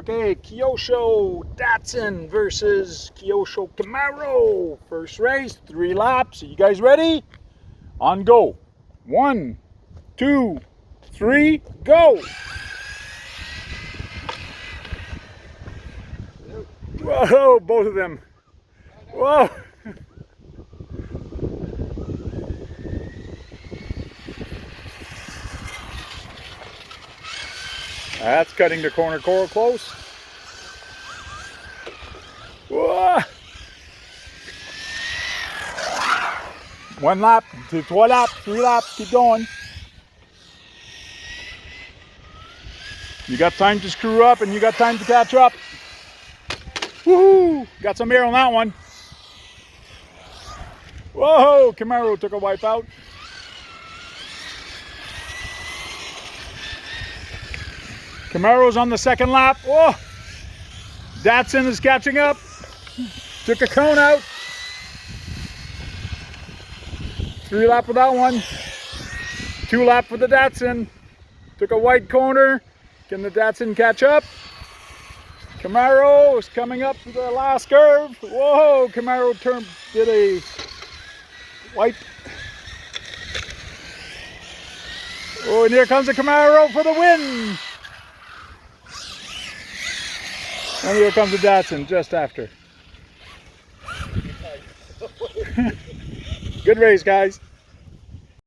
Okay, Kyosho Datsun versus Kyosho Camaro. First race, 3 laps. Are you guys ready? On go. 1, 2, 3, go. Whoa, both of them. Whoa. That's cutting the corner close. Whoa. 1 lap, 2 laps, 3 laps, keep going. You got time to screw up and you got time to catch up. Woohoo! Got some air on that one. Whoa! Camaro took a wipe out. Camaro's on the 2nd lap. Whoa! Datsun is catching up. Took a cone out. 3 lap for that one. 2 lap for the Datsun. Took a white corner. Can the Datsun catch up? Camaro is coming up to the last curve. Whoa! Camaro did a wipe. Oh, and here comes the Camaro for the win. And here comes the Datsun just after. Good race, guys.